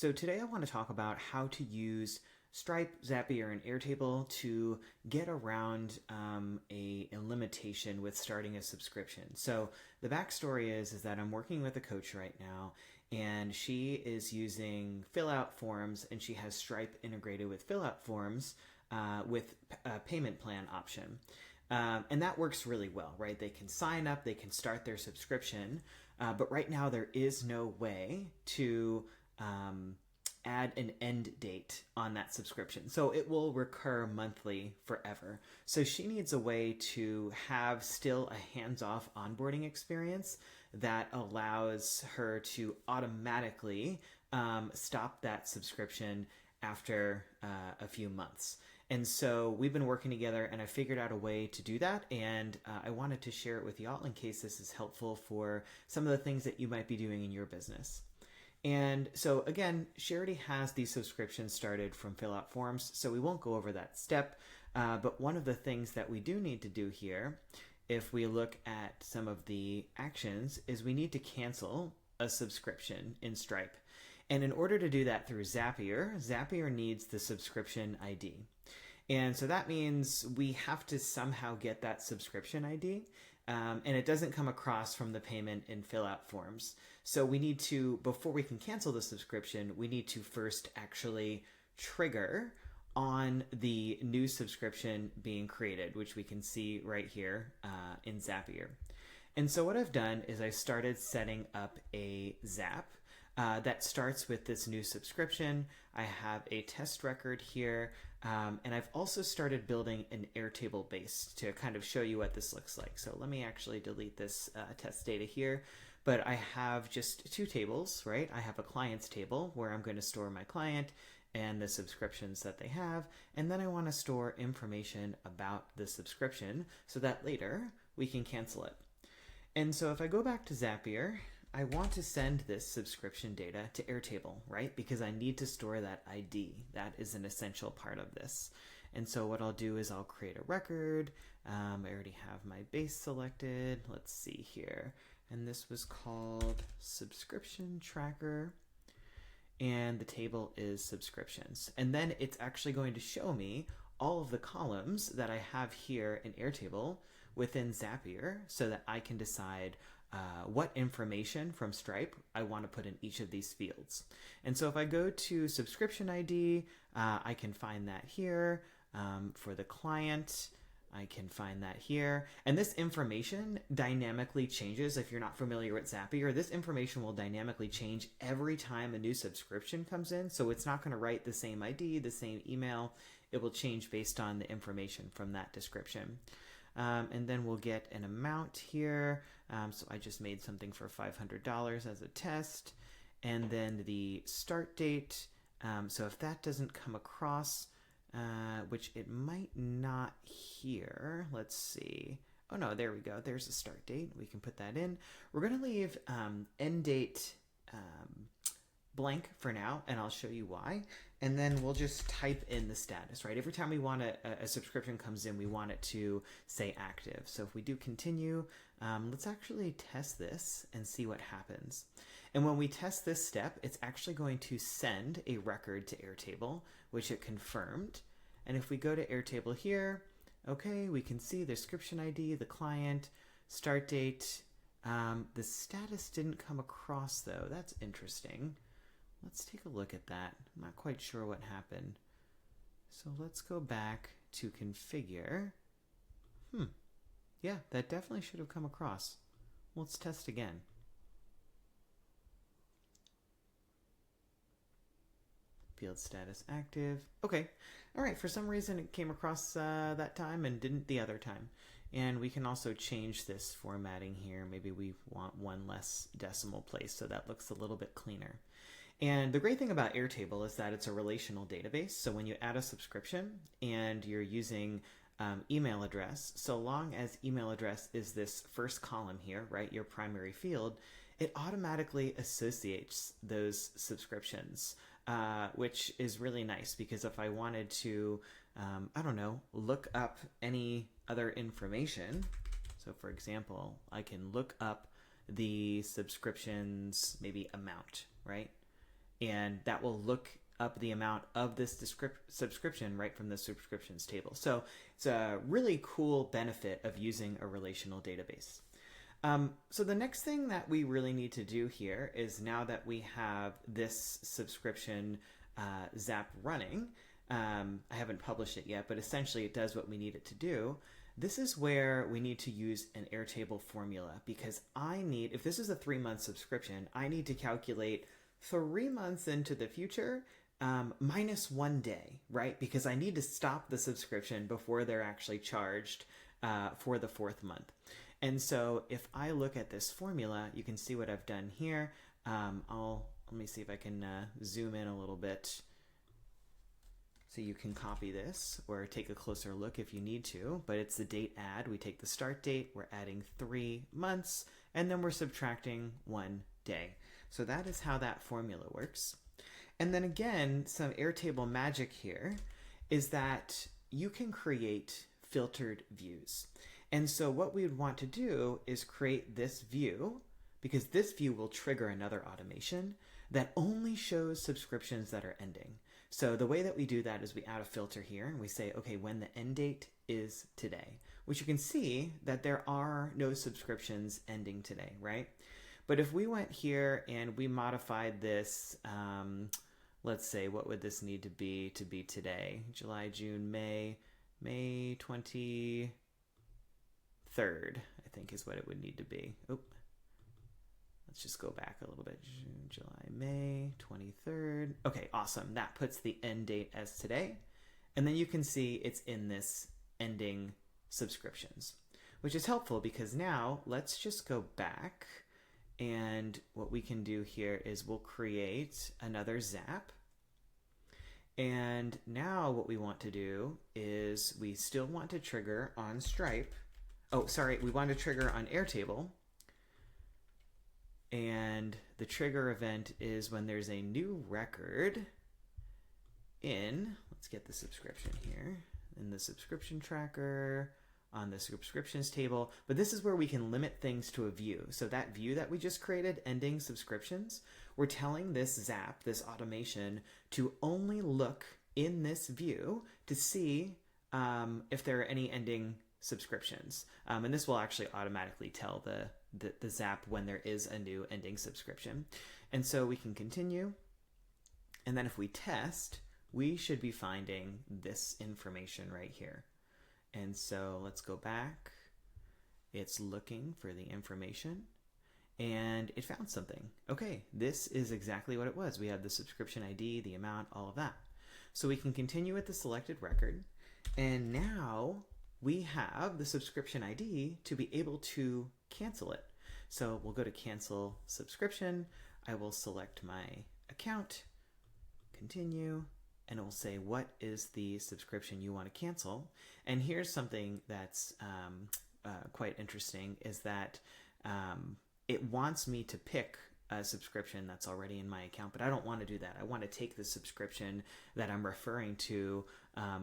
So today I want to talk about how to use Stripe, Zapier, and Airtable to get around a limitation with starting a subscription. So the backstory is that I'm working with a coach right now, and she is using Fillout forms, and she has Stripe integrated with Fillout forms with a payment plan option. And that works really well, right? They can sign up, they can start their subscription, but right now there is no way to add an end date on that subscription. So it will recur monthly forever. So she needs a way to have still a hands-off onboarding experience that allows her to automatically stop that subscription after a few months. And so we've been working together, and I figured out a way to do that, and I wanted to share it with y'all in case this is helpful for some of the things that you might be doing in your business. And so again, she already has these subscriptions started from Fillout forms, so we won't go over that step. But one of the things that we do need to do here, if we look at some of the actions, is we need to cancel a subscription in Stripe. And in order to do that through Zapier, Zapier needs the subscription ID. And so that means we have to somehow get that subscription ID, and it doesn't come across from the payment in Fillout forms. So we need to, before we can cancel the subscription, we need to first actually trigger on the new subscription being created, which we can see right here in Zapier. And so what I've done is I started setting up a Zap that starts with this new subscription. I have a test record here, and I've also started building an Airtable base to kind of show you what this looks like. So let me actually delete this test data here, but I have just two tables, right? I have a clients table where I'm going to store my client and the subscriptions that they have, and then I want to store information about the subscription so that later we can cancel it. And so if I go back to Zapier, I want to send this subscription data to Airtable, right? Because I need to store that ID. That is an essential part of this. And so what I'll do is I'll create a record. I already have my base selected. Let's see here. And this was called subscription tracker. And the table is subscriptions. And then it's actually going to show me all of the columns that I have here in Airtable within Zapier so that I can decide what information from Stripe I want to put in each of these fields. And so if I go to subscription ID, I can find that here. For the client, I can find that here. And this information dynamically changes. If you're not familiar with Zapier, this information will dynamically change every time a new subscription comes in. So it's not going to write the same ID, the same email. It will change based on the information from that description. And then we'll get an amount here. So I just made something for $500 as a test. And then the start date. So if that doesn't come across, which it might not here, let's see. Oh no, there we go. There's the start date. We can put that in. We're going to leave end date blank for now, and I'll show you why. And then we'll just type in the status, right? Every time we want a subscription comes in, we want it to say active. So if we do continue, let's actually test this and see what happens. And when we test this step, it's actually going to send a record to Airtable, which it confirmed. And if we go to Airtable here, okay, we can see the subscription ID, the client, start date. The status didn't come across though. That's interesting. Let's take a look at that. I'm not quite sure what happened. So let's go back to configure. Yeah, that definitely should have come across. Let's test again. Field status active. Okay. All right. For some reason it came across that time and didn't the other time. And we can also change this formatting here. Maybe we want one less decimal place so that looks a little bit cleaner. And the great thing about Airtable is that it's a relational database. So when you add a subscription and you're using email address, so long as email address is this first column here, right, your primary field, it automatically associates those subscriptions, which is really nice because if I wanted to, I don't know, look up any other information, so for example, I can look up the subscriptions, maybe amount, right? and that will look up the amount of this subscription right from the subscriptions table. So it's a really cool benefit of using a relational database. So the next thing that we really need to do here is, now that we have this subscription Zap running, I haven't published it yet, but essentially it does what we need it to do. This is where we need to use an Airtable formula, because if this is a 3-month subscription, I need to calculate 3 months into the future minus 1 day, right? Because I need to stop the subscription before they're actually charged for the 4th month. And so if I look at this formula, you can see what I've done here. Let me see if I can zoom in a little bit so you can copy this or take a closer look if you need to. But it's the date add. We take the start date, we're adding 3 months, and then we're subtracting 1 day. So that is how that formula works. And then again, some Airtable magic here is that you can create filtered views. And so what we would want to do is create this view, because this view will trigger another automation that only shows subscriptions that are ending. So the way that we do that is we add a filter here and we say, okay, when the end date is today, which you can see that there are no subscriptions ending today, right? But if we went here and we modified this, let's say, what would this need to be today? July, June, May 23rd, I think is what it would need to be. Oop. Let's just go back a little bit. June, July, May 23rd. Okay, awesome. That puts the end date as today. And then you can see it's in this ending subscriptions, which is helpful because now let's just go back. And what we can do here is we'll create another Zap. And now what we want to do is we still want to trigger on Stripe. Oh, sorry, we want to trigger on Airtable. And the trigger event is when there's a new record in, let's get the subscription here, in the subscription tracker, on the subscriptions table. But this is where we can limit things to a view. So that view that we just created, ending subscriptions, we're telling this Zap, this automation, to only look in this view to see if there are any ending subscriptions. And this will actually automatically tell the Zap when there is a new ending subscription. And so we can continue. And then if we test, we should be finding this information right here. And so let's go back. It's looking for the information and it found something. Okay, this is exactly what it was. We have the subscription ID, the amount, all of that. So we can continue with the selected record. And now we have the subscription ID to be able to cancel it. So we'll go to cancel subscription. I will select my account, continue, and it will say, what is the subscription you want to cancel? And here's something that's quite interesting, is that it wants me to pick a subscription that's already in my account, but I don't want to do that. I want to take the subscription that I'm referring to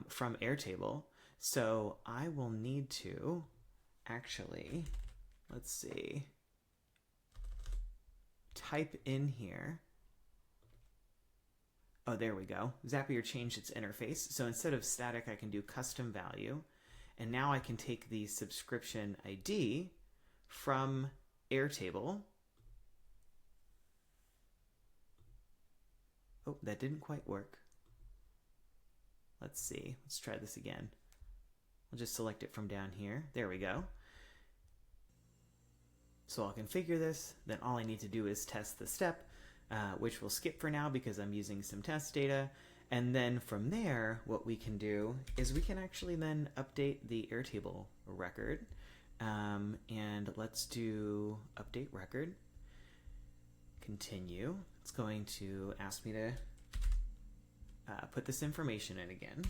from Airtable. So I will need to actually, let's see, type in here. Oh, there we go. Zapier changed its interface. So instead of static, I can do custom value. And now I can take the subscription ID from Airtable. Oh, that didn't quite work. Let's see. Let's try this again. I'll just select it from down here. There we go. So I'll configure this. Then all I need to do is test the step, which we'll skip for now because I'm using some test data. And then from there, what we can do is we can actually then update the Airtable record. And let's do update record. Continue. It's going to ask me to put this information in again.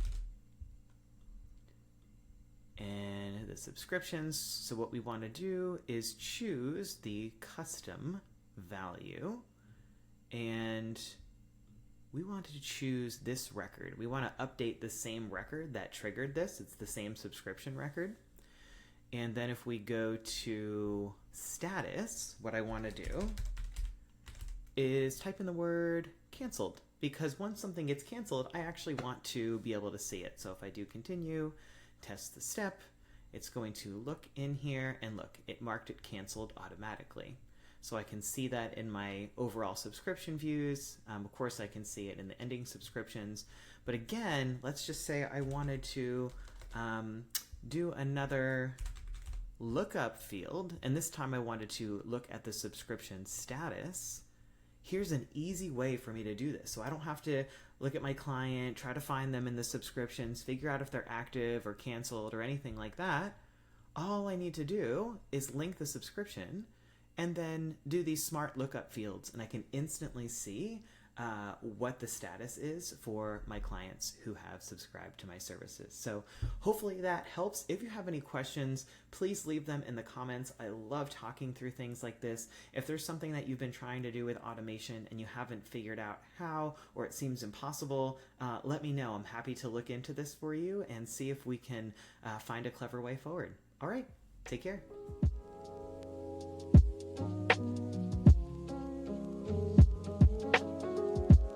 And the subscriptions. So what we want to do is choose the custom value. And we want to choose this record. We want to update the same record that triggered this. It's the same subscription record. And then if we go to status, what I want to do is type in the word canceled, because once something gets canceled, I actually want to be able to see it. So if I do continue, test the step, it's going to look in here and look, it marked it canceled automatically. So I can see that in my overall subscription views. Of course, I can see it in the ending subscriptions. But again, let's just say I wanted to do another lookup field, and this time I wanted to look at the subscription status. Here's an easy way for me to do this. So I don't have to look at my client, try to find them in the subscriptions, figure out if they're active or canceled or anything like that. All I need to do is link the subscription and then do these smart lookup fields, and I can instantly see what the status is for my clients who have subscribed to my services. So hopefully that helps. If you have any questions, please leave them in the comments. I love talking through things like this. If there's something that you've been trying to do with automation and you haven't figured out how, or it seems impossible, let me know. I'm happy to look into this for you and see if we can find a clever way forward. All right, take care.